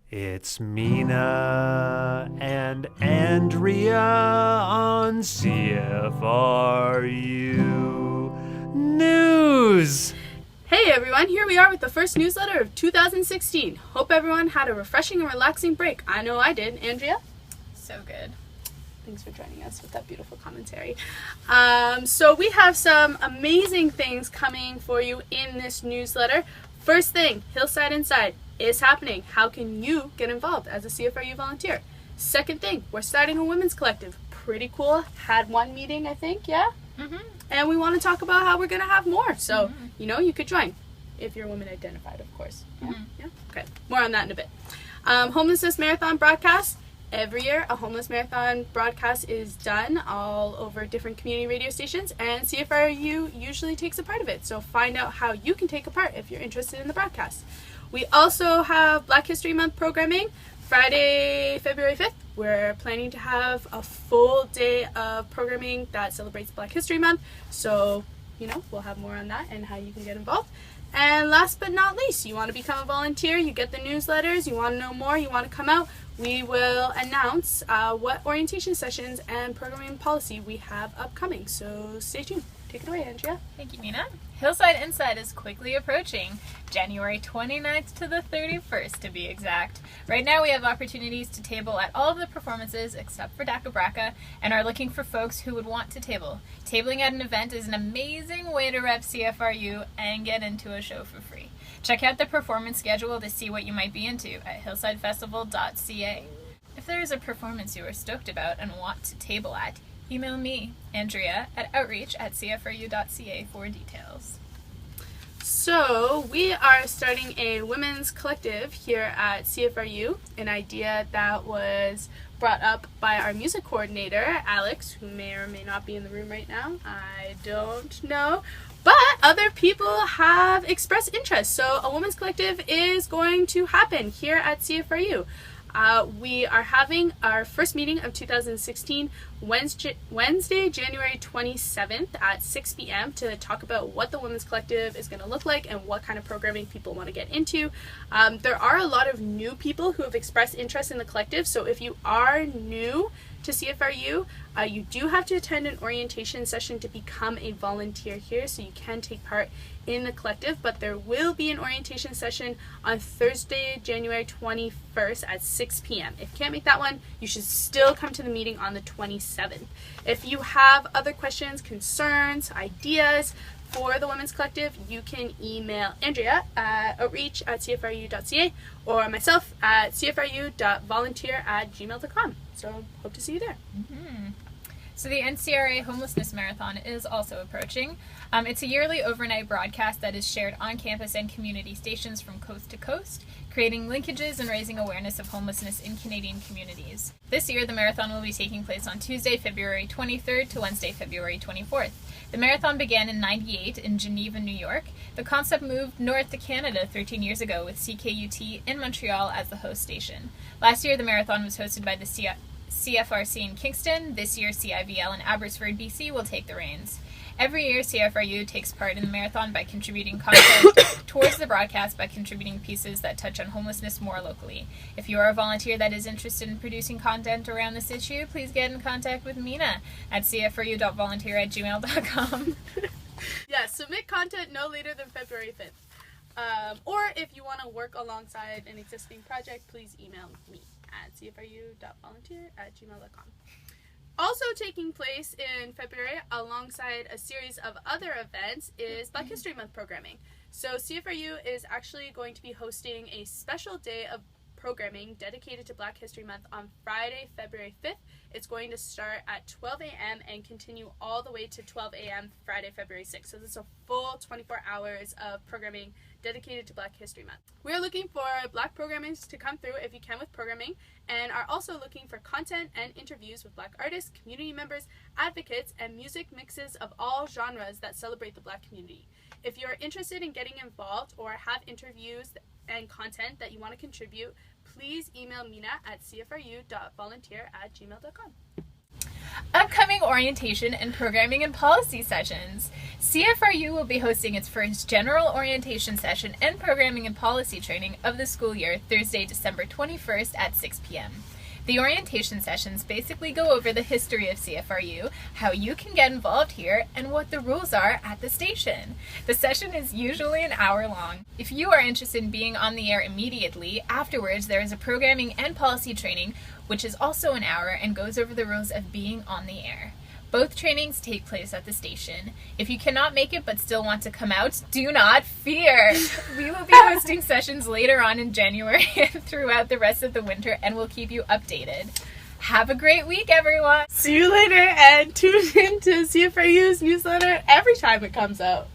It's Mina and Andrea on CFRU News. Hey everyone, here we are with the first newsletter of 2016. Hope everyone had a refreshing and relaxing break. I know I did. Andrea? So good. Thanks for joining us with that beautiful commentary. So we have some amazing things coming for you in this newsletter. First thing, Hillside Inside is happening. How can you get involved as a CFRU volunteer? Second thing, we're starting a women's collective. Pretty cool. Had one meeting, I think, yeah? Mm-hmm. And we want to talk about how we're going to have more. So, you could join. If you're women identified, of course. Yeah? Yeah? Okay. More on that in a bit. Homelessness Marathon broadcast. Every year, a homeless marathon broadcast is done all over different community radio stations, and CFRU usually takes a part of it. So find out how you can take a part if you're interested in the broadcast. We also have Black History Month programming. Friday, February 5th, we're planning to have a full day of programming that celebrates Black History Month. So, we'll have more on that and how you can get involved. And last but not least, you want to become a volunteer, you get the newsletters, you want to know more, you want to come out, we will announce what orientation sessions and programming policy we have upcoming. So stay tuned. Take it away, Andrea. Thank you, Mina. Hillside Inside is quickly approaching, January 29th to the 31st to be exact. Right now we have opportunities to table at all of the performances except for Daka Braka and are looking for folks who would want to table. Tabling at an event is an amazing way to rep CFRU and get into a show for free. Check out the performance schedule to see what you might be into at hillsidefestival.ca. If there is a performance you are stoked about and want to table at, email me, Andrea, at outreach@cfru.ca for details. So we are starting a women's collective here at CFRU, an idea that was brought up by our music coordinator, Alex, who may or may not be in the room right now. I don't know. But other people have expressed interest. So a women's collective is going to happen here at CFRU. We are having our first meeting of 2016 Wednesday, January 27th at 6 p.m. to talk about what the Women's Collective is going to look like and what kind of programming people want to get into. There are a lot of new people who have expressed interest in the collective, so if you are new to CFRU, you do have to attend an orientation session to become a volunteer here, so you can take part in the collective, but there will be an orientation session on Thursday, January 21st at 6 p.m. If you can't make that one, you should still come to the meeting on the 27th. If you have other questions, concerns, ideas for the Women's Collective, you can email Andrea at outreach@cfru.ca or myself at cfru.volunteer@gmail.com. So hope to see you there. So the NCRA Homelessness Marathon is also approaching. It's a yearly overnight broadcast that is shared on campus and community stations from coast to coast, creating linkages and raising awareness of homelessness in Canadian communities. This year, the marathon will be taking place on Tuesday, February 23rd to Wednesday, February 24th. The marathon began in '98 in Geneva, New York. The concept moved north to Canada 13 years ago with CKUT in Montreal as the host station. Last year, the marathon was hosted by the CFRC in Kingston. This year, CIVL in Abbotsford, BC will take the reins. Every year, CFRU takes part in the marathon by contributing content towards the broadcast by contributing pieces that touch on homelessness more locally. If you are a volunteer that is interested in producing content around this issue, please get in contact with Mina at cfru.volunteer@gmail.com. Yeah, submit content no later than February 5th. Or if you want to work alongside an existing project, please email me at cfru.volunteer@gmail.com. Also taking place in February, alongside a series of other events, is Black History Month programming. So CFRU is actually going to be hosting a special day of programming dedicated to Black History Month on Friday, February 5th. It's going to start at 12 a.m. and continue all the way to 12 a.m. Friday, February 6th. So this is a full 24 hours of programming dedicated to Black History Month. We're looking for Black programmers to come through if you can with programming, and are also looking for content and interviews with Black artists, community members, advocates, and music mixes of all genres that celebrate the Black community. If you're interested in getting involved or have interviews and content that you want to contribute, please email Mina at cfru.volunteer@gmail.com. Upcoming orientation and programming and policy sessions. CFRU will be hosting its first general orientation session and programming and policy training of the school year Thursday, December 21st at 6 p.m. The orientation sessions basically go over the history of CFRU, how you can get involved here, and what the rules are at the station. The session is usually an hour long. If you are interested in being on the air immediately, afterwards there is a programming and policy training, which is also an hour and goes over the rules of being on the air. Both trainings take place at the station. If you cannot make it but still want to come out, do not fear. We will be hosting sessions later on in January and throughout the rest of the winter, and we'll keep you updated. Have a great week, everyone. See you later, and tune in to CFRU's newsletter every time it comes out.